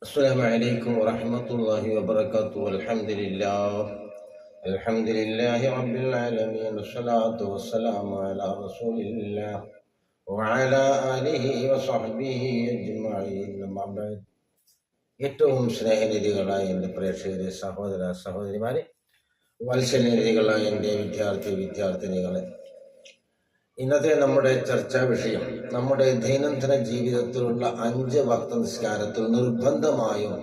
السلام عليكم ورحمة الله وبركاته. الحمد لله رب العالمين، والصلاة والسلام على رسول الله وعلى آله وصحبه أجمعين. أما بعد. ഏറ്റവും സ്നേഹനിധികളായ എൻ്റെ പ്രേക്ഷകരെ, സഹോദര സഹോദരിമാരെ, വത്സല്യനിധികളായ എൻ്റെ വിദ്യാർത്ഥിനികളെ, ഇന്നത്തെ നമ്മുടെ ചർച്ചാ വിഷയം നമ്മുടെ ദൈനംദിന ജീവിതത്തിലുള്ള 5 വക്ത നിസ്കാരത്തിൽ നിർബന്ധമായും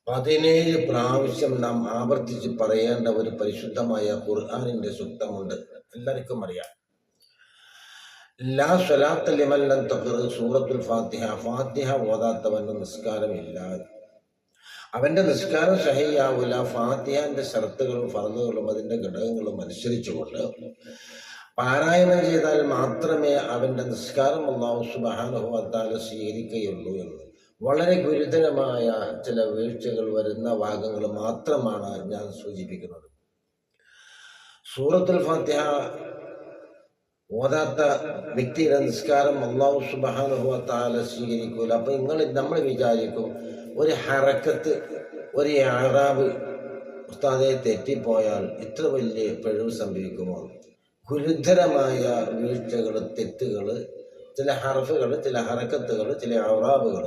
17 പ്രാവശ്യം നാം ആവർത്തിച്ച് പറയേണ്ട ഒരു പരിശുദ്ധമായ ഖുർആനിന്റെ സൂക്തമുണ്ട്. എല്ലാവർക്കും അറിയാം. ലാ സ്വലാത്ത ലിമൻ ലം തഖ്റ സൂറത്തുൽ ഫാത്തിഹ. ഫാത്തിഹ ഓതാത്തവന്റെ നിസ്കാരമില്ല. അവന്റെ നിസ്കാരം സഹിയാവൂല. ഫാത്തിഹന്റെ ഷർത്തുകളും ഫർളുകളും അതിന്റെ ഘടകങ്ങളും അനുസരിച്ചുകൊണ്ട് പാരായണം ചെയ്താൽ മാത്രമേ അവന്റെ നിസ്കാരം അല്ലാഹു സുബ്ഹാനഹു വ തആല സ്വീകരിക്കുകയുള്ളൂ എന്ന് വളരെ ഗുരുതരമായ ചില വീഴ്ചകൾ വരുന്ന ഭാഗങ്ങൾ മാത്രമാണ് ഞാൻ സൂചിപ്പിക്കുന്നത്. സൂറത്തുൽ ഫാത്തിഹ ഓതാത്ത വ്യക്തിയുടെ നിസ്കാരം അല്ലാഹു സുബ്ഹാനഹു വ തആല സ്വീകരിക്കൂല. അപ്പൊ നമ്മൾ വിചാരിക്കും, ഒരു ഹറക്കത്ത്, ഒരു ഇഅ്റാബ് ഉസ്താദെ തെറ്റിപ്പോയാൽ ഇത്ര വലിയ പിഴവ് സംഭവിക്കുമോ? ഗുരുതരമായ വീഴ്ചകൾ, തെറ്റുകൾ, ചില ഹർഫുകൾ, ചില ഹറക്കത്തുകൾ, ചില ഇഅ്റാബുകൾ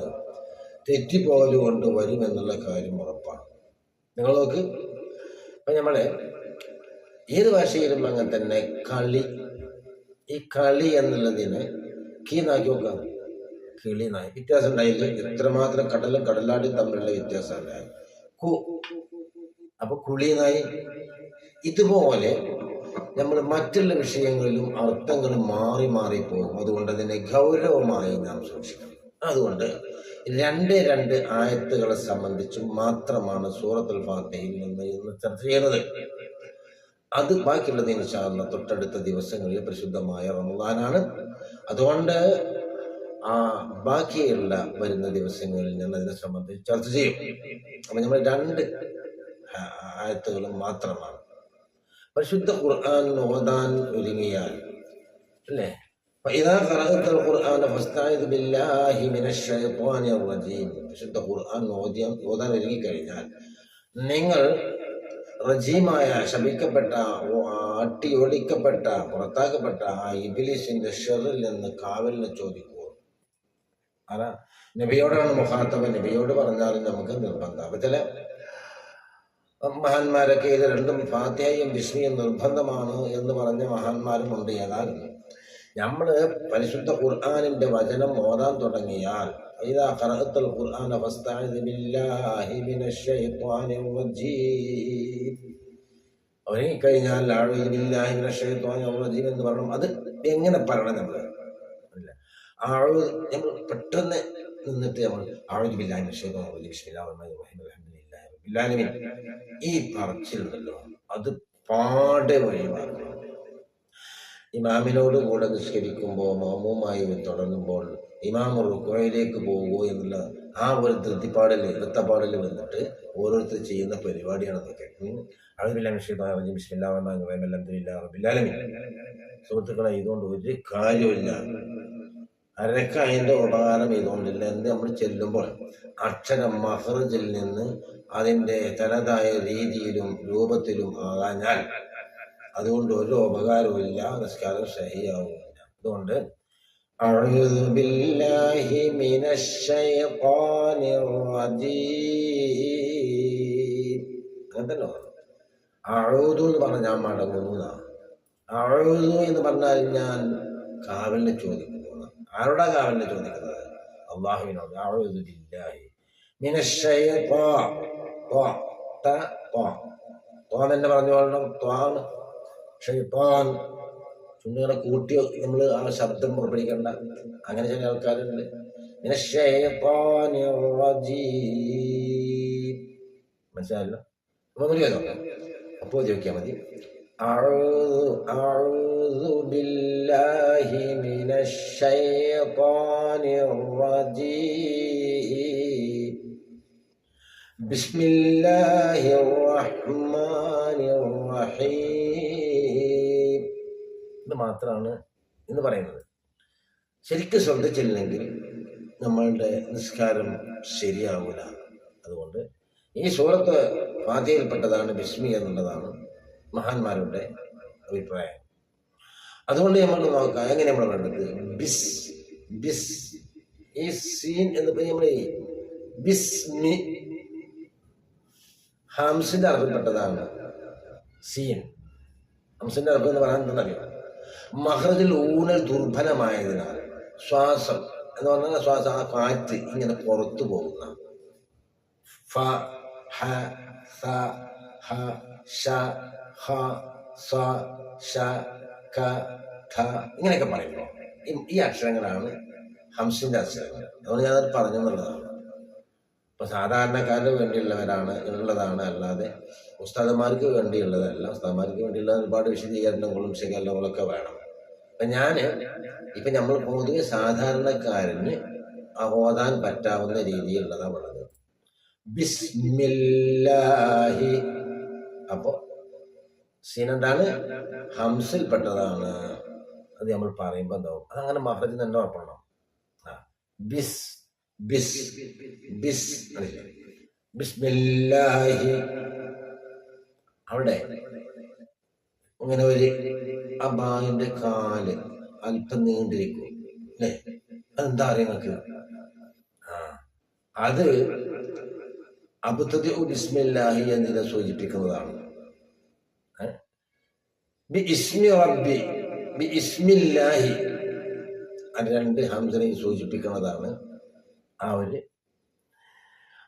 തെറ്റിപ്പോലുകൊണ്ട് വരുമെന്നുള്ള കാര്യം ഉറപ്പാണ്. നിങ്ങൾ നോക്ക്, ഇപ്പം നമ്മളെ ഏത് ഭാഷയിലും അങ്ങനെ തന്നെ ഈ കളി എന്നുള്ളതിന് കീന്നാക്കി നോക്കാം. കിളി നായി വ്യത്യാസം ഉണ്ടായില്ല. എത്രമാത്രം കടലും കടലാടിയും തമ്മിലുള്ള വ്യത്യാസം ഉണ്ടായി. അപ്പൊ കുളി നായി. ഇതുപോലെ നമ്മൾ മറ്റുള്ള വിഷയങ്ങളിലും അർത്ഥങ്ങൾ മാറി പോകും. അതുകൊണ്ട് അതിനെ ഗൗരവമായി നാം സൂക്ഷിക്കണം. അതുകൊണ്ട് 2 ആയത്തുകളെ സംബന്ധിച്ച് മാത്രമാണ് സൂറത്തുൽ ഫാത്തിഹയിൽ നിന്ന് ഇന്ന് ചർച്ച ചെയ്യുന്നത്. അത് ബാക്കിയുള്ളത് ഇൻഷാ അല്ലാഹ് തൊട്ടടുത്ത ദിവസങ്ങളിൽ പരിശുദ്ധമായ റമദാനാണ്. അതുകൊണ്ട് ബാക്കിയുള്ള വരുന്ന ദിവസങ്ങളിൽ ഞാൻ അതിനെ സംബന്ധിച്ച് ചർച്ച ചെയ്യും. അപ്പൊ നമ്മൾ 2 ആയത്തുകളും മാത്രമാണ്. പരിശുദ്ധ ഖുർആൻ ഓതാൻ ഒരുങ്ങിയാൽ അല്ലേ, فإذا قرأت القرآن فاستعذ بالله من الشيطان الرجيم. പരിശുദ്ധ ഖുർആൻ ഓതാൻ ഒരുങ്ങിക്കഴിഞ്ഞാൽ നിങ്ങൾ റജീമായ, ശപിക്കപ്പെട്ട, അട്ടിയൊടിക്കപ്പെട്ട, പുറത്താക്കപ്പെട്ട ആ ഇബ്ലീസിന്റെ ഷർറിൽ നിന്ന് കാവലിനെ ചോദിക്കുക. അതാ നബിയോടാണ് മുഖാത്തബ്. നബിയോട് പറഞ്ഞാലും നമുക്ക് നിർബന്ധം. അപ്പൊ ചില മഹാന്മാരൊക്കെ ഇത് രണ്ടും ഫാത്തിഹയും ബിസ്മിയും നിർബന്ധമാണ് എന്ന് പറഞ്ഞ മഹാന്മാരും ഉണ്ട്. ഏതായാലും നമ്മൾ പരിശുദ്ധ ഖുർആനിന്റെ വചനം ഓതാൻ തുടങ്ങിയാൽ ഇദാ ഖറഅത്തുൽ ഖുർആന ഫസ്തഇദ് ബില്ലാഹി മിനശ് ശൈത്വാനിർ റജീം, കഴിഞ്ഞാൽ അഊദു ബില്ലാഹി മിനശ് ശൈത്വാനിർ റജീം എന്ന് പറയണം. അത് എങ്ങനെ പറയണം? നമ്മൾ പെട്ടെന്ന് നിന്നിട്ട് നമ്മൾ അഊദു ബില്ലാഹി മിനശ് ശൈത്വാനിർ റജീം ബിസ്മില്ലാഹിർ റഹ്മാനിർ റഹീം അൽഹംദുലില്ലാഹി റബ്ബിൽ ആലമീൻ, ഈ പറച്ചിലുണ്ടല്ലോ അത് പാടെ ഒഴിവാക്കണം. ഇമാമിനോട് കൂടെ നിസ്കരിക്കുമ്പോൾ, മാമൂമായി തുടങ്ങുമ്പോൾ ഇമാം റുക്വയിലേക്ക് പോകുമോ എന്നുള്ള ആ ഒരു വൃത്തപ്പാടൽ വന്നിട്ട് ഓരോരുത്തർ ചെയ്യുന്ന പരിപാടിയാണ് അതൊക്കെ. സുഹൃത്തുക്കളെ, ഇതുകൊണ്ട് ഒരു കാര്യമില്ല. അതിന്റെ ഉപകാരം ഇതുകൊണ്ടില്ല. എന്ത് നമ്മൾ ചെല്ലുമ്പോൾ അക്ഷരം മഖ്റജിൽ നിന്ന് അതിന്റെ തനതായ രീതിയിലും രൂപത്തിലും ആകാഞ്ഞാൽ അതുകൊണ്ട് ഒരു ഉപകാരവും ഇല്ല, നിസ്കാരം സഹിയാവുന്നില്ല. അതുകൊണ്ട് അഊദു ബില്ലാഹി മിനശ് ശൈത്വാനിർ റജീം അങ്ങനെ തന്നെ പറഞ്ഞു. അഊദു എന്ന് പറഞ്ഞാൽ ഞാൻ മടങ്ങുന്നു. അഊദു എന്ന് പറഞ്ഞാൽ ഞാൻ കാവലിനെ ചോദിക്കുന്നു. ആരോടാ കാവലിനെ ചോദിക്കുന്നത്? അല്ലാഹുവിനോട്. അഊദു ബില്ലാഹി മിനശ് ശൈത്വാൻ. തന്നെ പറഞ്ഞോളണം. ത്വാണ് ഷൈത്താൻ. ചുണ്ടുകളെ കൂട്ടി നമ്മൾ ആ ശബ്ദം പുറപ്പെടുവിക്കണ്ട. അങ്ങനെ ചില ആൾക്കാരുണ്ട്. മനസ്സിലായല്ലോ? അപ്പൊ അപ്പോൾ ചോദിക്കാൻ മതി. അഊദു ബില്ലാഹി മിനശ് ശൈത്വാനിർ റജീം ബിസ്മില്ലാഹിർ റഹ്മാനിർ റഹീം. ഇത് മാത്രമാണ് ഇന്ന് പറയുന്നത്. ശരിക്കും ശ്രദ്ധിച്ചില്ലെങ്കിൽ നമ്മളുടെ നിസ്കാരം ശരിയാവില്ല. അതുകൊണ്ട് ഈ സൂറത്ത് ഫാത്തിഹയിൽപ്പെട്ടതാണ് ബിസ്മി എന്നുള്ളതാണ് മഹാന്മാരുടെ അഭിപ്രായം. അതുകൊണ്ട് നമ്മൾ നോക്കാം എങ്ങനെ നമ്മൾ വേണ്ടത്. ബിസ് ബിസ് ഈ സീൻ എന്ന് നമ്മൾ ബിസ്മി ഹംസിന്റെ അർത്ഥപ്പെട്ടതാണ് സീൻ. ഹംസിന്റെ അർത്ഥം എന്ന് പറയാൻ എന്താണെന്നറിയോ? മഹ്റജിൽ ഊനൽ ദുർബലമായതിനാൽ ശ്വാസം എന്ന് പറഞ്ഞാൽ ശ്വാസം ആ കാറ്റ് ഇങ്ങനെ പുറത്തു പോകുന്ന ഫ ഹ സ ഹ ഷ ഹ സ ഷ ക ഥ ഇങ്ങനെയൊക്കെ പറയുമ്പോൾ ഈ അക്ഷരങ്ങളാണ് ഹംസിന്റെ അക്ഷരങ്ങൾ. അതുകൊണ്ട് ഞാനത് പറഞ്ഞു എന്നുള്ളതാണ്. ഇപ്പൊ സാധാരണക്കാർക്ക് ഉള്ളതാണ്, അല്ലാതെ ഉസ്താദന്മാർക്ക് വേണ്ടിയുള്ളതല്ല. ഉസ്താദന്മാർക്ക് വേണ്ടിയുള്ള ഒരുപാട് വിശദീകരണങ്ങളും വിശകലനങ്ങളൊക്കെ വേണം. ഇപ്പൊ നമ്മൾ പൊതുവെ സാധാരണക്കാരന് ഓതാൻ പറ്റാവുന്ന രീതിയിലുള്ളതാണ് പറഞ്ഞത്. ബിസ്മില്ലാഹി. അപ്പോ സീനെന്താണ്? ഹംസിൽപ്പെട്ടതാണ്. അത് നമ്മൾ പറയുമ്പോ എന്താവും? അതങ്ങനെ മഹ്റജിൽ തന്നെ ഉറപ്പണം. ബിസ് ബിസ് ബിസ് ബിസ്മില്ലാഹി. അവിടെ ഇങ്ങനെ ഒരു അബായിന്റെ കാല് അല്പം നീണ്ടിരിക്കും അല്ലേ? അതെന്താ അറിയാം നിങ്ങൾക്ക്? അത് അബ്തദി ബിസ്മില്ലാഹി എന്നതിനെ സൂചിപ്പിക്കുന്നതാണ്. ബി ഇസ്മി റബ്ബി ബി ഇസ്മില്ലാഹി, അത് രണ്ട് ഹംസനെ സൂചിപ്പിക്കുന്നതാണ്. ആ ഒരു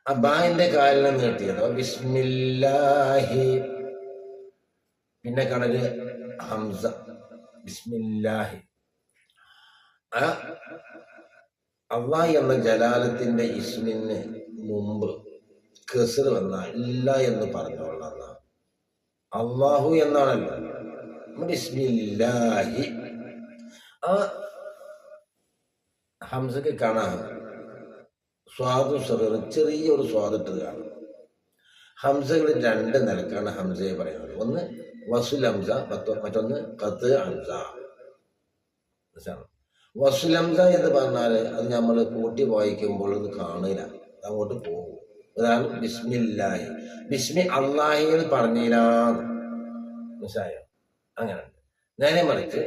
അബായിന്റെ കാലിനെ നീട്ടിയത് ബിസ്മില്ലാഹി. പിന്നെ കാണല് ഹംസ ബിസ്മില്ലാഹി. അള്ളാഹ് എന്ന ജലാലത്തിന്റെ ഇസ്മിന് മുമ്പ് കെസ്ർ വന്നാൽ ഇല്ല എന്ന് പറഞ്ഞോളാം. അള്ളാഹു എന്നാണല്ലോ. ബിസ്മില്ലാഹി ആ ഹംസക്ക് കാണാൻ സ്വാദും സറും ചെറിയൊരു സ്വാദിട്ടത് കാണും. ഹംസകൾ രണ്ട് നിലക്കാണ് ഹംസയെ പറയുന്നത്. ഒന്ന് വസുൽ ഹംസ, മറ്റൊന്ന് ഖത്ത് ഹംസ. വസുൽ ഹംസ എന്ന് പറഞ്ഞാല് അത് നമ്മൾ കൂട്ടി വായിക്കുമ്പോൾ അത് കാണില്ല, അങ്ങോട്ട് പോകും. അതാണ് ബിസ്മില്ലാഹി. ബിസ്മി അള്ളാഹി എന്ന് പറഞ്ഞില്ല, മനസ്സിലായോ? അങ്ങനെ നേരെ മറിച്ച്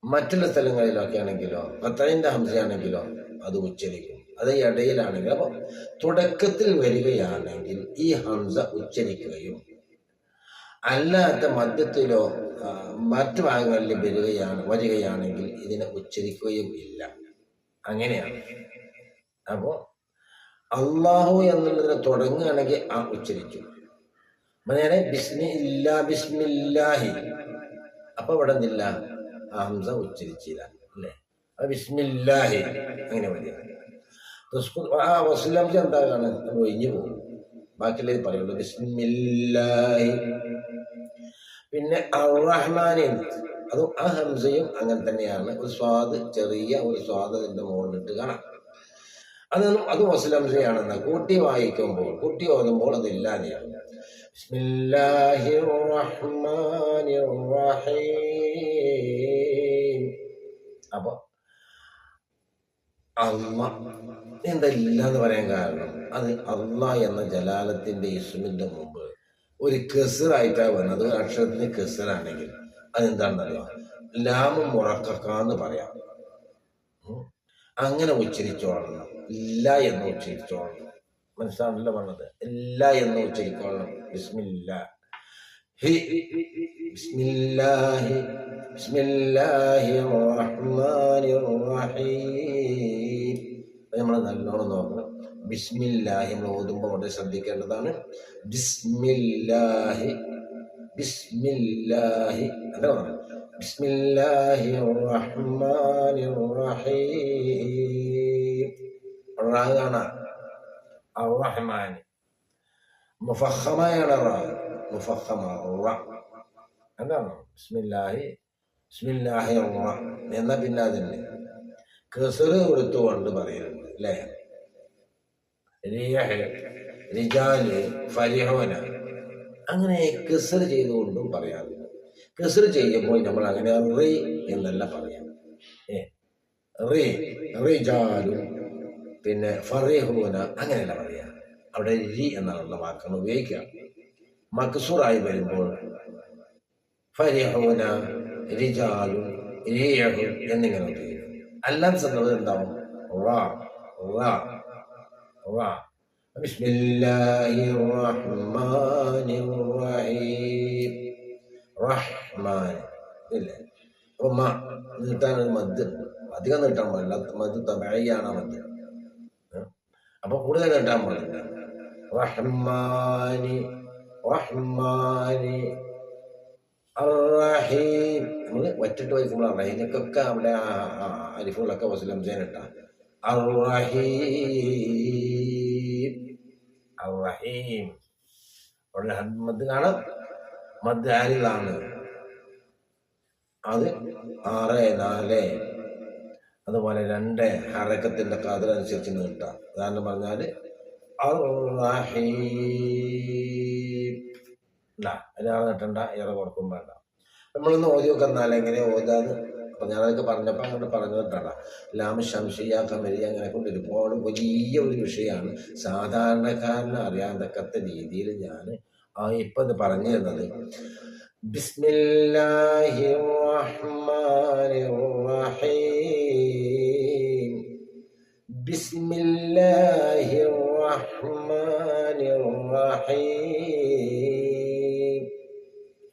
മറ്റുള്ള സ്ഥലങ്ങളിലൊക്കെ ആണെങ്കിലോ ഖത്തറിന്റെ ഹംസയാണെങ്കിലോ അത് ഉച്ചരിക്കും. അത് ഇടയിലാണെങ്കിൽ, അപ്പൊ തുടക്കത്തിൽ വരികയാണെങ്കിൽ ഈ ഹംസ ഉച്ചരിക്കുകയും അല്ലാത്ത മധ്യത്തിലോ മറ്റു ഭാഗങ്ങളിൽ വരികയാണെങ്കിൽ ഇതിനെ ഉച്ചരിക്കുകയും ഇല്ല. അങ്ങനെയാണ്. അപ്പോ അള്ളാഹു എന്നുള്ളതിനെ തുടങ്ങുകയാണെങ്കിൽ ആ ഉച്ചരിച്ചു. നേരെ ബിസ്മില്ലാഹി, അപ്പൊ ഇവിടെ എന്തില്ല, ആ ഹംസ ഉച്ചരിച്ചില്ല അല്ലേ? ബിസ്മില്ലാഹി അങ്ങനെ വരിക. ആ വസുലംസ എന്താകാണ്? നമ്മൾ ഒഴിഞ്ഞു പോകും, ബാക്കിയുള്ളത് പറയുള്ളൂ. ബിസ്മില്ലാഹി. പിന്നെ അർറഹ്മാൻ, അതും ആ ഹംസയും അങ്ങനെ തന്നെയാണ്. ഒരു സ്വാദ്, ചെറിയ ഒരു സ്വാദ് അതിന്റെ മുകളിലിട്ട് കാണാം. അത് വസുലംസയാണെന്ന് കൂട്ടി വായിക്കുമ്പോൾ, കൂട്ടി ഓതുമ്പോൾ അതില്ലാതെയാണ്. ബിസ്മില്ലാഹിർ റഹ്മാനിർ റഹീം. അപ്പൊ അല്ലാഹ് എന്താ ഇല്ല എന്ന് പറയാൻ കാരണം, അത് അള്ളാഹ് എന്ന ജലാലത്തിന്റെ ഇസ്മിന്റെ മുമ്പ് ഒരു കെസ്റായിട്ടാണ് വന്നത്. ഒരു അക്ഷരത്തിന് കെസ്റാണെങ്കിൽ അതെന്താണെന്നറിയാം, ലാമു മുറക്കക്കാന്ന് പറയാം. അങ്ങനെ ഉച്ചരിച്ചോളണം. ഇല്ല എന്ന് ഉച്ചരിച്ചോളണം. മനസ്സിലാണല്ലോ പറഞ്ഞത്? ഇല്ല എന്ന് ഉച്ചരിച്ചോളണം. ബിസ്മില്ലാഹി ബിസ്മില്ലാഹി ബിസ്മില്ലാഹിർ റഹ്മാനിർ റഹീം. നമ്മൾ നല്ലോണം നോക്കണം. ബിസ്മില്ലാഹി നമ്മൾ ഓതുമ്പോൾ വളരെ ശ്രദ്ധിക്കേണ്ടതാണ്. ബിസ്മില്ലാഹി ബിസ്മില്ലാഹി എന്താ പറയുക? ബിസ്മില്ലാഹിർ റഹ്മാനിർ റഹീം. റാണ് അർറഹ്മാൻ. മുഫഖമയാണ് റാ, മുഫഖമ റ. എന്താണ് ബിസ്മില്ലാഹി ബിസ്മില്ലാഹി റ എന്നാ പിന്നെ അതിന് കെസ്ർ കൊടുത്തുകൊണ്ട് പറയുന്നുണ്ട് അല്ലേ? റിജാല് ഫരിഹോന, അങ്ങനെ കെസ്ർ ചെയ്തുകൊണ്ടും പറയാറുണ്ട്. കെസ്ർ ചെയ്യുമ്പോൾ നമ്മൾ അങ്ങനെ റീ എന്നല്ല പറയാം. റിജാലുൻ, പിന്നെ ഫറിഹൂന, അങ്ങനെയല്ല പറയാ. അവിടെ രി എന്നുള്ള വാക്കാണ് ഉപയോഗിക്കുക. മക്സൂറായി വരുമ്പോൾ ഫരിഹൂന, റിജാലുൻ, റിയഹു എന്നിങ്ങനെ ഉപയോഗിക്കും. അല്ലാത്ത സന്ദർഭത്തിൽ എന്താവും? റാ റാ റാ. ബിസ്മില്ലാഹിർ റഹ്മാനിർ റഹീം. റഹ്മാൻ ഇല്ലേ? അപ്പൊ നീട്ടാൻ മദ് അധികം നീട്ടാൻ പാടില്ല. മദ് തബഈയാണ് മദ്. അപ്പൊ കൂടുതൽ നീട്ടാൻ പാടില്ല. റഹ്മാനി റഹ്മാനി അർറഹീം. നമ്മള് ഒറ്റട്ട് വായിക്കുമ്പോൾ റഹീനൊക്കെ അവിടെ അരിഫുകളൊക്കെ വസ്ലം ചെയ്യാനിട്ട അർറഹീം അർറഹീം. അവിടെ മദ് കാണാം. മദ് ആരിലാണ്. അത് 6, 4, അതുപോലെ 2 ഹറക്കത്തിന്റെ കതിരനുസരിച്ച് നീട്ടാം. ഉദാഹരണം പറഞ്ഞാല് അതിനാളെ നീട്ടണ്ട, ഏറെ കൊടുക്കും വേണ്ട. നമ്മളൊന്ന് ഓതി വെക്കുന്നാലും എങ്ങനെ ഓതാന്ന്. അപ്പൊ ഞാനതൊക്കെ പറഞ്ഞപ്പോൾ അങ്ങോട്ട് പറഞ്ഞു കേട്ടാ. ലാമ ശംഷിയ കമരിയ അങ്ങനെ കൊണ്ട് ഒരുപാട് വലിയ ഒരു വിഷയമാണ്. സാധാരണക്കാരനെ അറിയാൻ തക്കത്ത രീതിയിൽ ഞാൻ ഇപ്പൊ ഇത് പറഞ്ഞു തന്നത്. ബിസ്മില്ലാഹിർ റഹ്മാനിർ റഹീം. ബിസ്മില്ലാഹിർ റഹ്മാനിർ റഹീം.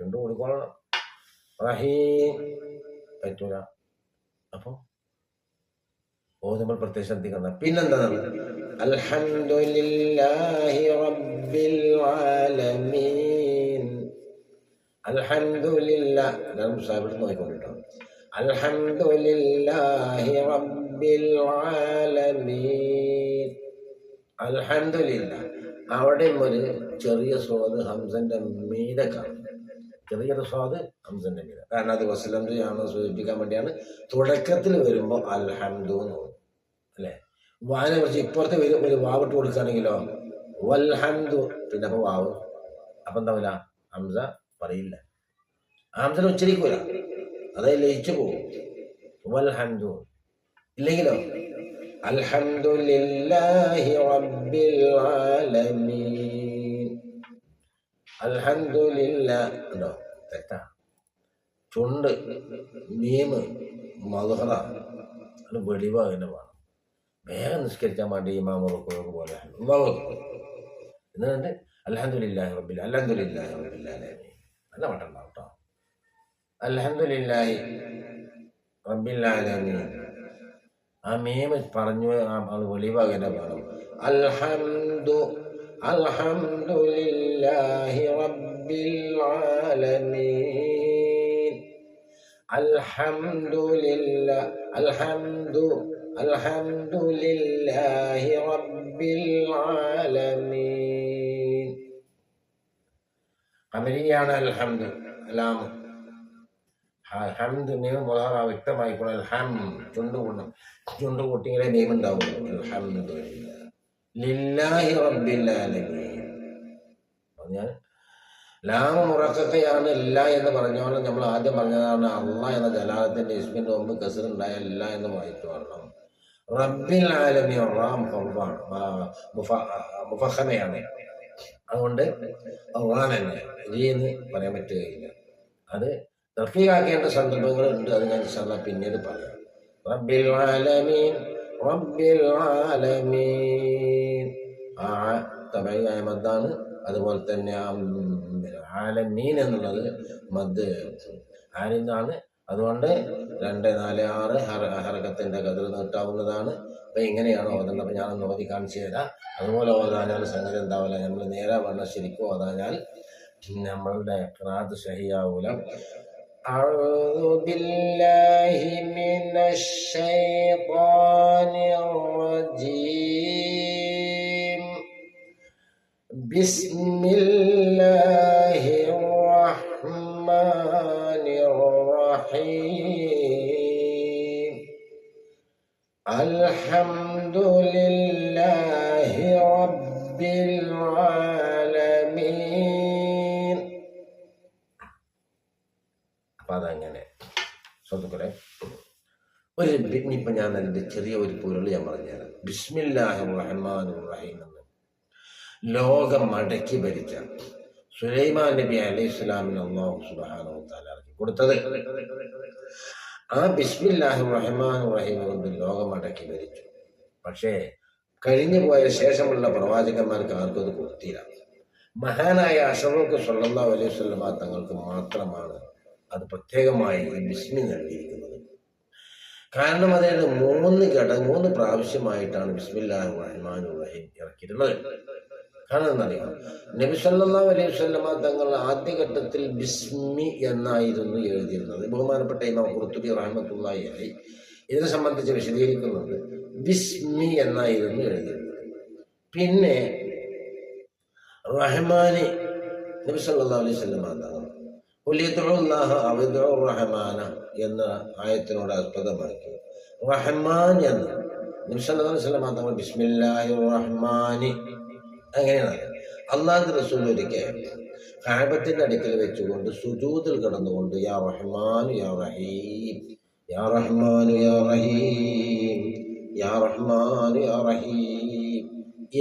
രണ്ടു കൊടുക്കണം. റഹീം പറ്റൂല. അപ്പൊ ഓതുമ്പോൾ പ്രത്യേകം ശ്രദ്ധിക്കണം. പിന്നെന്താണ്? അൽഹംദുലില്ലാഹി റബ്ബിൽ ആലമീൻ. അൽഹംദുലില്ലാഹ്. ഞാൻ സാഹിബിൽ നോക്കിക്കൊണ്ടിട്ടോ. അൽഹംദുലില്ലാഹി റബ്ബിൽ ആലമീൻ. അൽഹംദുലില്ലാഹ്. അവിടെ ഒരു ചെറിയ സ്വാദ് ഹംസന്റെ മീതെ കാണും. ചെറിയൊരു സ്വാദ് ഹംസന്റെ മീതെ. കാരണം അത് വസ്ലംജയാണ് സൂചിപ്പിക്കാൻ വേണ്ടിയാണ്. തുടക്കത്തിൽ വരുമ്പോൾ അൽഹംദു എന്ന് തോന്നും അല്ലെ. വാനെ കുറിച്ച് ഇപ്പുറത്ത് വരും ഒരു വാവിട്ട് കൊടുക്കുകയാണെങ്കിലോ വൽഹംദു, പിന്നെ അപ്പൊ വാവ്. അപ്പൊ എന്താവില്ല, ഹംസ പറയില്ല. ഹംസനെ ഉച്ചരിക്കൂല, അതായത് ലയിച്ചു പോകും. വൽഹംദു. ഇല്ലെങ്കിലോ അൽഹംദുലില്ലാഹി റബ്ബിൽ ആലമീൻ. അൽഹംദുലില്ലാഹ് ഉണ്ടോ? തെറ്റാ. ചുണ്ട് മീമ് മദ്ഹറ അത് വെളിവാകന്നെ വേണം. വേഗം നിസ്കരിക്കാൻ വേണ്ടി ഇമാമുറക്ക് പോലെ എന്നിട്ട് അൽഹംദുലില്ലാഹി റബ്ബിൽ അൽഹംദുലില്ലാഹി റബ്ബിൽ ആലമീൻ നല്ല പാട്ടുണ്ടാവും കേട്ടോ. അൽഹംദുലില്ലാഹി റബ്ബിൽ ആലമീൻ. ആ മീമ് പറഞ്ഞു അത് വെളിവാകന്നെ വേണം. അൽഹംദുലില്ലാഹി റബ്ബിൽ ആലമീൻ. അൽഹംദുലില്ലാഹി റബ്ബിൽ ആലമീൻ. ഖമരിയാണ് അൽഹംദു. അലാമ് ഹംദ് മീം മുളഹറ വ്യക്തമായിക്കോളാം. ഹം ചുണ്ട് കൂട്ടിങ്ങളെ മീം ഉണ്ടാവുള്ളൂ. അൽഹംദുലില്ലാഹി ലില്ലാഹി റബ്ബിൽ ആലമീൻ. ഞാൻ ലാമ മുറക്കയാണ് ഇല്ല എന്ന് പറഞ്ഞോളം നമ്മൾ ആദ്യം പറഞ്ഞതാണ് അള്ളാഹ് എന്ന ജലാലത്തിന്റെ ഇസ്മിന്റെ മുമ്പ് കസറുണ്ടായ ഇല്ല എന്ന് വായിച്ചു പറയണം. റബ്ബിൽ ആലമീൻ റാം ഹർഫാണ്, മുഫഖമയാണ്. അതുകൊണ്ട് ഖുർആൻ തന്നെ എന്ന് പറയാൻ പറ്റുകയില്ല. അത് തർക്കീകാക്കേണ്ട സന്ദർഭങ്ങളുണ്ട്. അത് ഞാൻ ഇൻഷാല്ലാഹ് പിന്നീട് പറയാം. റബ്ബിൽ ആലമീൻ റബ്ബിൽ ആലമീൻ. ആ തബഈയായ മദ്ദാണ്. അതുപോലെ തന്നെ ആലമീൻ എന്നുള്ളത് മദ് ആലിന്നാണ്. അതുകൊണ്ട് 2, 4, 6 ഹറക്കത്തിന്റെ കതിർ നീട്ടാവുന്നതാണ്. അപ്പൊ ഇങ്ങനെയാണ് ഓതേണ്ടത്. അപ്പൊ ഞാനൊന്ന് ഓതി കാണിച്ചു തരാം. അതുപോലെ ഓതാഞ്ഞാൽ സംഗതി എന്താവില്ല, നമ്മൾ നേരെ വണ്ണം ശരിക്കും ഓതാഞ്ഞാൽ നമ്മളുടെ ഖിറാഅത്ത് സഹിയാവൂല. അഊദു ബില്ലാഹി മിനശ് ശൈത്വാനിർ റജീം. ബിസ്മില്ലാഹിർ റഹ്മാനിർ റഹീം. അൽഹംദുലില്ലാഹി റബ്ബിൽ ആലമീൻ. അപ്പൊ അതങ്ങനെ ശ്രദ്ധിക്കട്ടെ. ഇനിയിപ്പോൾ ഞാൻ അതിൻ്റെ ചെറിയ ഒരു പൊരുൾ ഞാൻ പറഞ്ഞുതരാം. ബിസ്മില്ലാഹിർ റഹ്മാനിർ റഹീം എന്ന് ലോകം മടക്കി ഭരിച്ച സുലൈമാൻ നബി അലൈഹി സ്വലാമിന് അല്ലാഹു സുബ്ഹാനഹു വ തആല കൊടുത്തത്. ആ ബിസ്മില്ലാഹിർ റഹ്മാനിർ റഹീം കൊണ്ട് ലോകം മടക്കി ഭരിച്ചു. പക്ഷേ കഴിഞ്ഞു പോയ ശേഷമുള്ള പ്രവാചകന്മാർക്ക് ആർക്കും അത് കൊടുത്തില്ല. മഹാനായ അഷ്റഫുൽ സ്വല്ലല്ലാഹു അലൈഹി വസല്ലം തങ്ങൾക്ക് മാത്രമാണ് അത് പ്രത്യേകമായി ഈ ബിസ്മി നൽകിയിരിക്കുന്നത്. കാരണം അതായത് 3 പ്രാവശ്യമായിട്ടാണ് ബിസ്മില്ലാഹിർ റഹ്മാനിർ റഹീം ഇറക്കിയിട്ടുള്ളത്. കാരണം എന്നറിയാം, നബി സല്ലല്ലാഹു അലൈഹി വസല്ലം തങ്ങൾ ആദ്യഘട്ടത്തിൽ ബിസ്മി എന്നായിരുന്നു എഴുതിയിരുന്നത്. ബഹുമാനപ്പെട്ട ഇമാം ഖുർത്തുബി റഹ്മത്തുള്ളാഹി അലൈഹി ഇതിനെ സംബന്ധിച്ച് വിശദീകരിക്കുന്നുണ്ട്. ബിസ്മി എന്നായിരുന്നു എഴുതിയിരുന്നത്. പിന്നെ റഹ്മാനി നബി സല്ലല്ലാഹു അലൈഹി വസല്ലം തങ്ങൾ റഹ്മാന എന്ന ആയത്തിനോട് ആസ്പദമാക്കി റഹ്മാൻ എന്ന് നബി സല്ലല്ലാഹു അലൈഹി വസല്ലം തങ്ങൾ ബിസ്മില്ലാഹിർ റഹ്മാനി അങ്ങനെയാണ്. അല്ലാഹു റസൂൽ ഒരിക്കൽ കഅബത്തിന്റെ അടുക്കൽ വെച്ചുകൊണ്ട് സുജൂദിൽ കിടന്നുകൊണ്ട് യാ റഹ്മാൻ യാ റഹീം യാ റഹ്മാൻ യാ റഹീം യാ റഹ്മാൻ യാ റഹീം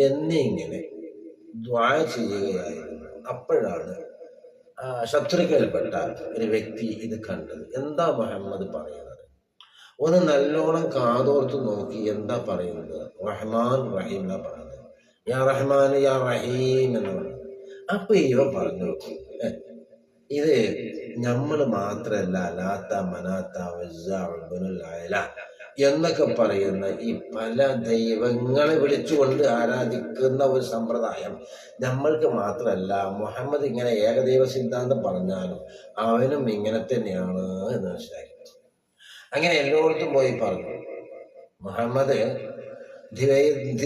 എന്നിങ്ങനെ ദുആ ചെയ്യുകയായിരുന്നു. അപ്പോഴാണ് ശത്രുക്കൾപ്പെട്ട ഒരു വ്യക്തി ഇത് കണ്ടത്. എന്താ മുഹമ്മദ് പറയുന്നത്? ഒന്ന് നല്ലോണം കാതോർത്ത് നോക്കി എന്താ പറയുന്നത്? റഹ്മാൻ റഹീം എന്നാ പറയുന്നത്. യാ റഹ്മാൻ യാ റഹീം എന്ന് പറഞ്ഞു. അപ്പൊ ഇവ പറഞ്ഞു, ഇത് നമ്മൾ മാത്രല്ല ലാത്ത മനാത്ത അയല എന്നൊക്കെ പറയുന്ന ഈ പല ദൈവങ്ങളെ വിളിച്ചുകൊണ്ട് ആരാധിക്കുന്ന ഒരു സമ്പ്രദായം നമ്മൾക്ക് മാത്രമല്ല, മുഹമ്മദ് ഇങ്ങനെ ഏകദൈവ സിദ്ധാന്തം പറഞ്ഞാലും അവനും ഇങ്ങനെ തന്നെയാണ് എന്ന് മനസ്സിലാക്കി. അങ്ങനെ എല്ലായിടത്തും പോയി പറഞ്ഞു, മുഹമ്മദ്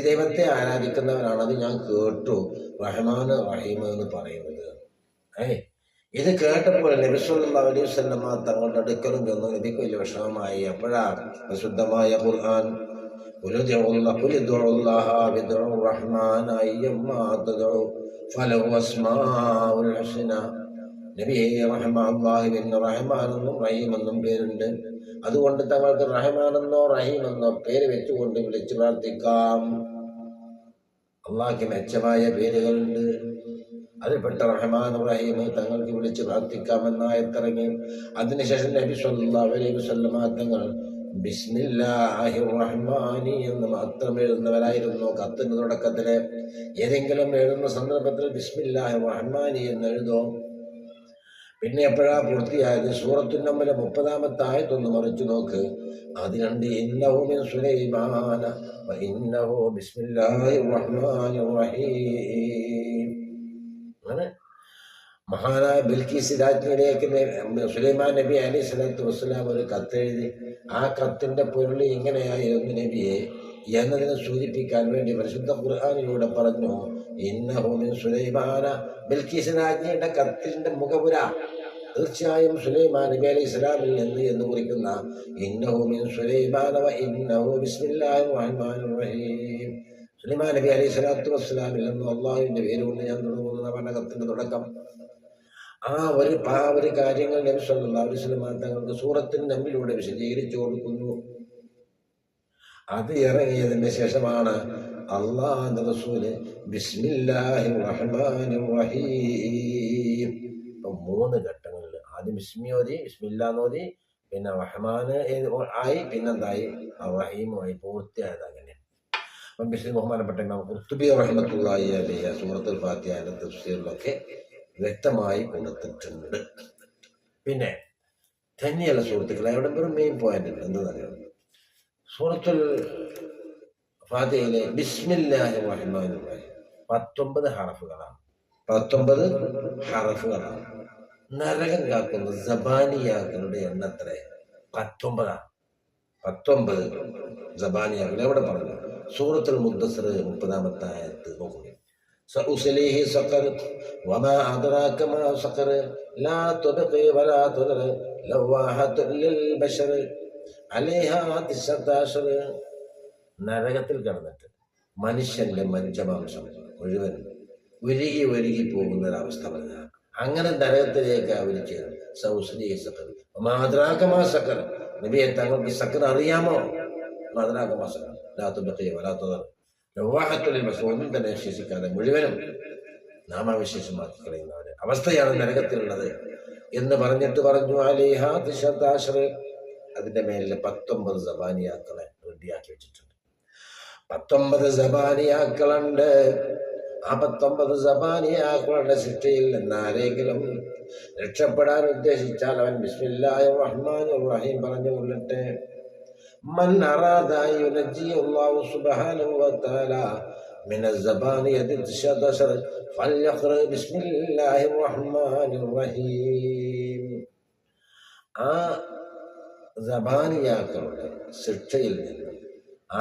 ദൈവത്തെ ആരാധിക്കുന്നവരാണ്, അത് ഞാൻ കേട്ടു റഹ്മാൻ റഹീം എന്ന് പറയുന്നത്. ഇത് കേട്ടപ്പോൾ നബി സല്ലല്ലാഹു അലൈഹി വസല്ലം തങ്ങളുടെ അടുക്കലും ചെന്നു. നബിക്ക് വലിയ വിഷമമായി. അപ്പോഴാണ് പരിശുദ്ധമായ ഖുർആൻ അല്ലാഹുവിന് റഹ്മാനെന്നും റഹീമെന്നും പേരുണ്ട്. അതുകൊണ്ട് തങ്ങൾക്ക് റഹ്മാനെന്നോ റഹീമെന്നോ പേര് വെച്ചുകൊണ്ട് വിളിച്ചു പ്രാർത്ഥിക്കാം. അള്ളാഹ്ക്ക് മെച്ചമായ പേരുകളുണ്ട്. അതിൽപ്പെട്ട റഹ്മാൻ റഹീം തങ്ങൾക്ക് വിളിച്ച് പ്രാർത്ഥിക്കാമെന്നായത്തിറങ്ങി. അതിനുശേഷം നബി സല്ലല്ലാഹു അലൈഹി വസല്ലം തങ്ങൾ ബിസ്മില്ലാഹിർ റഹ്മാനി എന്ന് മാത്രം എഴുതുന്നവരായിരുന്നു. കത്തിന്റെ തുടക്കത്തില് ഏതെങ്കിലും എഴുതുന്ന സന്ദർഭത്തിൽ ബിസ്മില്ലാഹിർ റഹ്മാനി എന്ന് എഴുതും. പിന്നെ എപ്പോഴാ പൂർത്തിയായത്? സൂറത്തുൻ നംൽ 30-ാമത്തെ ആയത്തൊന്ന് മറിച്ചു നോക്ക്. അതിലുണ്ട് ഇന്നഹു മിൻ സുലൈമാന വ ഇന്നഹു ബിസ്മില്ലാഹിർ റഹ്മാനിർ റഹീം. അങ്ങനെ മഹാനായ ബിൽക്കീസ് രാജ്ഞിയിലേക്ക് സുലൈമാൻ നബി അലൈഹി സ്വലാത്തു വസ്സലാം ഒരു കത്തെഴുതി. ആ കത്തിന്റെ പൊരുൾ ഇങ്ങനെയായിരുന്നു നബിയെ എന്നതിനെ സൂചിപ്പിക്കാൻ വേണ്ടി പരിശുദ്ധ ഖുർആനിലൂടെ പറഞ്ഞു, ഇന്നഹു മിൻ സുലൈമാന. ബിൽക്കീസ് രാജ്ഞിയുടെ കത്തിന്റെ മുഖപുര തീർച്ചയായും സുലൈമാൻ നബി അലൈഹി സ്വലാമിൽ നിന്ന് എന്ന് കുറിക്കുന്ന ഇന്നഹു മിൻ സുലൈമാന വ ഇന്നഹു ബിസ്മില്ലാഹിർ റഹ്മാനിർ റഹീം. സുലൈമാൻ നബി അലൈഹി സ്വലാത്തു വസ്സലാമിൽ നിന്നും അള്ളാഹുവിന്റെ പേരുകൊണ്ട് ഞാൻ തുടങ്ങുന്ന പണ്ടകത്തിന്റെ തുടക്കം. ആ ഒരു കാര്യങ്ങൾ നബി സല്ലല്ലാഹു അലൈഹി വസല്ലം തങ്ങൾക്ക് സൂറത്തുൻ നംലിലൂടെ വിശദീകരിച്ചു കൊടുക്കുന്നു. അത് ഇറങ്ങിയതിന് ശേഷമാണ് അല്ലാഹുവിന്റെ റസൂല് ബിസ്മില്ലാഹിർ റഹ്മാനിർ റഹീം. ഇപ്പൊ 3 ഘട്ടങ്ങളിൽ ആദ്യം ബിസ്മി ഓതി, ബിസ്മില്ലാന്നോതി, പിന്നെ റഹ്മാൻ ആയി, പിന്നെന്തായി റഹീമുമായി പൂർത്തിയായത്. അങ്ങനെ ബഹുമാനപ്പെട്ട ഇമാം ഖുർത്തുബി റഹ്മത്തുള്ളാഹി അലൈഹി സൂറത്തുൽ ഫാത്തിഹയുടെ തഫ്സീറിലൊക്കെ വ്യക്തമായി കൊടുത്തിട്ടുണ്ട്. പിന്നെ തന്നെയല്ല സുഹൃത്തുക്കളെ, അവിടെ ഒരു മെയിൻ പോയിന്റ് ഉണ്ട്. എന്താണെന്നറിയാം, സൂറത്തുൽ ഫാത്തിഹയിലെ ബിസ്മില്ലാഹിർ റഹ്മാനിർ റഹീം 19 ഹറഫുകളാണ്. നരകം കാക്കുന്ന സബാനിയാക്കളുടെ എണ്ണത്ര 19 സബാനിയാക്കൾ എവിടെ പറഞ്ഞു? സൂറത്തുൽ മുദ്ദസ്സിർ 30-ാമത്തെ ആയത്ത് നോക്കുക. സഉസ്ലിഹി സഖർ വമാ അദ്റാക മാ സഖർ ലാ തുബ്ഖി വലാ തുദർ ലവാഹത്തുൽ ലിൽ ബശർ അലൈഹാ 19. നരകത്തിൽ കിടന്നിട്ട് മനുഷ്യന്റെ മജ്ജമാംസം മുഴുവൻ ഒഴുകി പോകുന്നൊരവസ്ഥ പറഞ്ഞ അങ്ങനെ നരകത്തിലേക്ക് അവർ ചെയ്തു. സൗസ്ലി സക്കർ മാതൃകമാ സക്കർ, നബിയെ തങ്ങൾക്ക് സക്കർ അറിയാമോ? മാതൃകമാ സക്കർ ഒന്നും തന്നെ വിശ്വസിക്കാതെ മുഴുവനും നാമാവിശേഷമാക്കി കളയുന്നവരെ അവസ്ഥയാണ് നരകത്തിലുള്ളത് എന്ന് പറഞ്ഞിട്ട് പറഞ്ഞു അതിന്റെ മേലിൽ 19 സബാനിയാക്കളെ റെഡിയാക്കി വെച്ചിട്ടുണ്ട്. 19 സബാനിയാക്കളുണ്ട്. ആ 19 സബാനിയാക്കളുടെ ശിക്ഷയിൽ നിന്ന് ആരെങ്കിലും രക്ഷപ്പെടാൻ ഉദ്ദേശിച്ചാൽ അവൻ ബിസ്മില്ലാഹിർ റഹ്മാനിർ റഹീം പറഞ്ഞു കൊള്ളട്ടെ. മൻ അറാദ യുനജി അല്ലാഹു സുബ്ഹാനഹു വ തആല മിന സബാനിയതി തശദശർ ഫൽയഖറ ബിസ്മില്ലാഹിർ റഹ്മാനിർ റഹീം. ആ സബാനിയാക്കളുടെ ശിക്ഷയിൽ നിന്ന്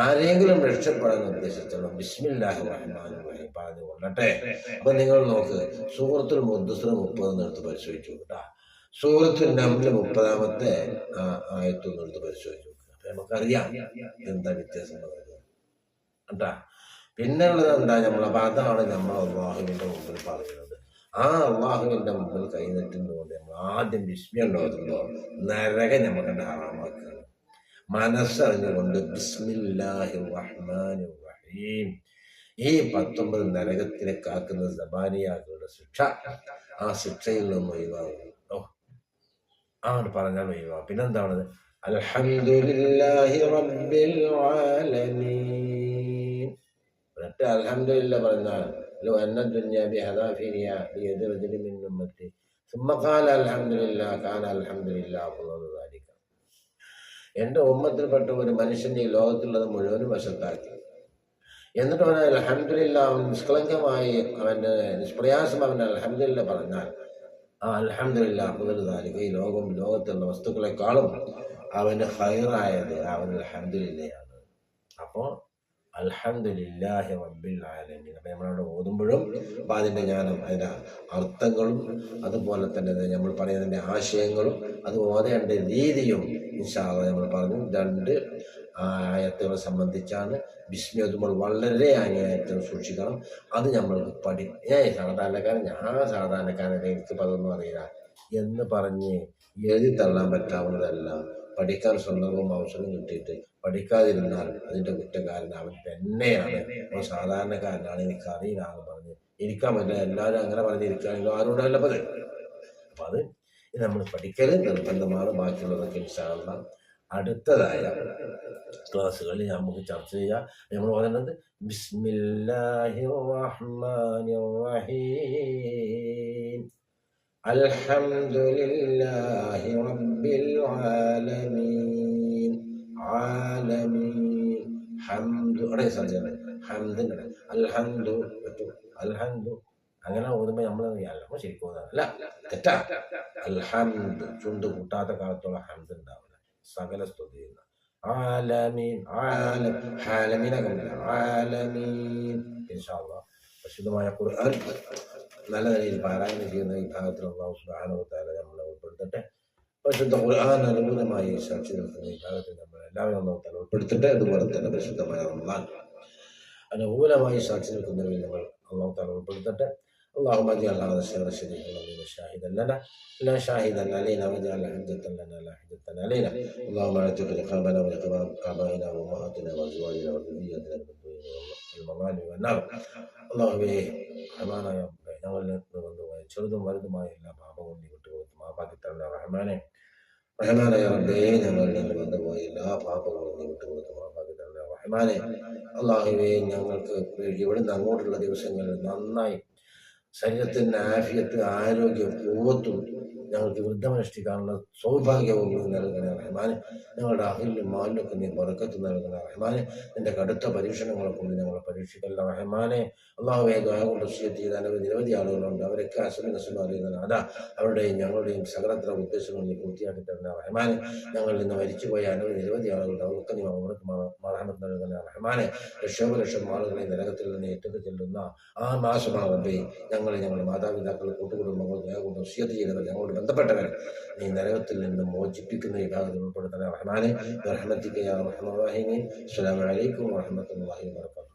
ആരെങ്കിലും രക്ഷപ്പെടാൻ നിർദ്ദേശിച്ചോളൂ ബിസ്മില്ലാഹിർ റഹ്മാനിർ റഹീം പറഞ്ഞു കൊള്ളട്ടെ. അപ്പൊ നിങ്ങൾ നോക്ക്, സൂറത്തുൽ മുദ്ദസ്സിർ 30 എടുത്ത് പരിശോധിച്ചു കേട്ടാ. സൂറത്തുൽ നംൽ 30-ാമത്തെ ആയത്തൊന്ന് എടുത്ത് പരിശോധിച്ചു. അപ്പൊ നമുക്കറിയാം എന്താ വ്യത്യാസം കേട്ടാ. പിന്നെയുള്ളത് എന്താ? അപ്പൊ അതാണ് നമ്മൾ അള്ളാഹുവിന്റെ മുമ്പിൽ പറയുന്നത്. ആ അള്ളാഹുവിന്റെ മുമ്പിൽ കൈനീട്ടുന്നതുകൊണ്ട് നമ്മൾ ആദ്യം ബിസ്മി ഉണ്ടാകുമ്പോൾ നരകം നമുക്ക് ഹറാമാക്കുകയാണ്. മനസ്സറിഞ്ഞുകൊണ്ട് ബിസ്മില്ലാഹിർ റഹ്മാനിർ റഹീം. ഈ 19 നരകത്തിനെ കാക്കുന്ന സബാനിയാക്കളുടെ ശിക്ഷ, ആ ശിക്ഷയിൽ നിന്ന് ഒഴിവാകും. ആണ് പറഞ്ഞാൽ ഒഴിവാകും. പിന്നെന്താണ്? അൽഹംദുലില്ലാഹി റബ്ബിൽ ആലമീൻ. എന്നിട്ട് അൽഹംദുലില്ലാഹ് പറഞ്ഞാൽ അന്ന ദുനിയ ബിഹദാഫിരിയ ബിയദി റജുലിൻ മിൻ ഉമ്മത്തി ثم قال الحمد لله كان الحمد لله أفضل ذلك. എൻ്റെ ഉമ്മത്തിൽപ്പെട്ട ഒരു മനുഷ്യൻ്റെ ഈ ലോകത്തുള്ളത് മുഴുവനും വശത്താക്കി. എന്നിട്ട് അവൻ അൽഹംദുലില്ലാഹ്, അവൻ നിഷ്കളങ്കമായി അവൻ്റെ നിഷ്പ്രയാസം അവൻ അൽഹംദുലില്ലാഹ് പറഞ്ഞാൽ ആ അൽഹംദുലില്ലാഹ് അഫ്ദലു ദാലിക, ഈ ലോകത്തുള്ള വസ്തുക്കളെക്കാളും അവന് ഖൈറായത് അവൻ അൽഹംദുലില്ലയാണ്. അപ്പോൾ അൽഹംദുലില്ലാഹി റബ്ബിൽ ആലമീൻ. അപ്പം നമ്മളവിടെ ഓതുമ്പോഴും അപ്പം അതിൻ്റെ ജ്ഞാനം, അതിൻ്റെ അർത്ഥങ്ങളും അതുപോലെ തന്നെ നമ്മൾ പറയുന്നതിൻ്റെ ആശയങ്ങളും അത് ഓതേണ്ട രീതിയും ഇൻഷാ അല്ലാഹ് നമ്മൾ പറഞ്ഞു. 2 ആയത്തുകളെ സംബന്ധിച്ചാണ്. ബിസ്മി ഓതുമ്പോൾ വളരെ അങ്ങേയറ്റം സൂക്ഷിക്കണം. അത് നമ്മൾക്ക് സാധാരണക്കാരനെ എനിക്ക് അതൊന്നും അറിയില്ല എന്ന് പറഞ്ഞ് എഴുതി തള്ളാൻ പറ്റാവുന്നതല്ല. പഠിക്കാൻ സന്ദർഭവും അവസരം കിട്ടിയിട്ട് പഠിക്കാതിരുന്നാൽ അതിൻ്റെ കുറ്റക്കാരൻ അവൻ തന്നെയാണ്. അപ്പോൾ സാധാരണക്കാരനാണ്, എനിക്കറിയില്ല എന്ന് പറഞ്ഞ് ഇരിക്കാൻ പറ്റില്ല. എല്ലാവരും അങ്ങനെ പറഞ്ഞിരിക്കുകയാണെങ്കിലും ആരുണ്ടല്ല പത്. അപ്പം അത് നമ്മൾ പഠിക്കൽ നിർബന്ധമാണ്. ബാക്കിയുള്ളതൊക്കെ ഇൻഷാ അല്ലാഹ് അടുത്തതായ ക്ലാസ്സുകളിൽ നമുക്ക് ചർച്ച ചെയ്യാം. നമ്മൾ പറയുന്നത് ബിസ്മില്ലാഹിർ റഹ്മാനിർ റഹീം അൽഹംദുലില്ലാഹി റബ്ബിൽ ആലമീൻ. ആലമീൻ ഹംദു ഹംദിൻ്റെ അൽഹംദു അൽഹംദു അങ്ങനെ ഓതുമ്പോൾ നമ്മൾ അറിയാമല്ലോ ശരിക്കും ഓതാനല്ല, തെറ്റാ. അൽഹംദ് ചുണ്ട് കൂട്ടാത്ത കാലത്തോളം ഹംദ് ഉണ്ടാവില്ല. സകല സ്തുതിയുന്ന ആലമീൻ ആലമീനൊക്കെ ആലമീൻ. ഇൻഷാ അല്ലാഹ് പരിശുദ്ധമായ ഖുർആൻ നല്ല നിലയിൽ പാരായണം ചെയ്യുന്ന ഈ ഭാഗത്തിൽ അല്ലാഹു സുബ്ഹാനഹു വ തആല നമ്മളെ ഉൾപ്പെടുത്തട്ടെ. പരിശുദ്ധ ഖുർആൻ അനുകൂലമായി സാക്ഷി നിൽക്കുന്ന ഈ ഭാഗത്തിൽ നമ്മൾ എല്ലാവരും അല്ലാഹു തആല ഉൾപ്പെടുത്തട്ടെ. അതുപോലെ തന്നെ പരിശുദ്ധമായ റമളാൻ അനുകൂലമായി സാക്ഷി നിൽക്കുന്നവരിൽ നമ്മൾ അല്ലാഹു തആല ഉൾപ്പെടുത്തട്ടെ. اللهم اجعل هذا الشهر الشريف العظيم شاهدا لنا لا شاهدا علينا، واجعل حجة لنا لا حجة علينا. اللهم اعتق رقابنا ورقاب آبائنا وأمهاتنا وأزواجنا وذريتنا من الدين والمظالم والنار. اللهم റഹ്മാനായ റബ്ബേ, ഞങ്ങളിൽ നിന്ന് വന്നുപോയ ചെറുതും വലുതുമായ എല്ലാ പാപങ്ങളും നീ വിട്ടുകൊടുത്ത് മാപ്പാക്കി തരണ റഹ്മാനെ. റഹ്മാനായ റബ്ബേ, ഞങ്ങളിൽ നിന്ന് വന്നുപോയ എല്ലാ പാപങ്ങളും നീ വിട്ടുകൊടുത്ത് മാപ്പാക്കി തരണ റഹ്മാനെ. അല്ലാഹുവേ, ഞങ്ങൾക്ക് ഇവിടുന്ന് അങ്ങോട്ടുള്ള ദിവസങ്ങളിൽ നന്നായി ശരീരത്തിൻ്റെ ആഫിയത്ത്, ആരോഗ്യം, പൂവത്തും ഞങ്ങൾക്ക് വൃദ്ധമനുഷ്ഠിക്കാനുള്ള സൗഭാഗ്യവും നീ നൽകണേ റഹ്മാനെ. ഞങ്ങളുടെ അഹിലും മാലിലൊക്കെ നീ ബറക്കത്ത് നൽകണേ റഹ്മാനെ. നിന്റെ കടുത്ത പരീക്ഷണങ്ങളെ കൊണ്ട് ഞങ്ങളെ പരീക്ഷിക്കല്ല റഹ്മാനെ. അല്ലാഹുവേ, ദുആ കൊണ്ട് വസിയ്യത്ത് ചെയ്ത നിരവധി ആളുകളുണ്ട്. അവരൊക്കെ അസുഖം അറിയുന്നതാണ്. അതാ അവരുടെയും ഞങ്ങളുടെയും സകലത്ര ഉദ്ദേശങ്ങൾ നീ പൂർത്തിയാക്കി തരണേ റഹ്മാനെ. ഞങ്ങളിൽ നിന്ന് മരിച്ചുപോയ നിരവധി ആളുകളുണ്ട്. അവർക്ക് നീ അവർക്ക് മറഹമത്ത് നൽകണേ റഹ്മാനെ. ലക്ഷോപലക്ഷം ആളുകളെ നരകത്തിൽ നിന്ന് ഏറ്റെടുത്ത് ചെല്ലുന്ന ആ മാസമാണ് റബ്ബേ. ഞങ്ങളുടെ മാതാപിതാക്കൾ, കൂട്ടുകുടുംബങ്ങൾ, ദുആ കൊണ്ട് വസിയ്യത്ത് ചെയ്തവർ, ഞങ്ങളോട് ബന്ധപ്പെട്ടവർ നീ നരകത്തിൽ നിന്ന് മോചിപ്പിക്കുന്ന വിഭാഗത്തിൽ ഉൾപ്പെടുത്തണേ റഹ്മാനെ. റഹ്മത്തിക യാ അർഹമർ റഹീമീൻ. അസ്സലാമു അലൈക്കും വറഹ്മത്തുള്ളാഹി വബറകാതുഹു.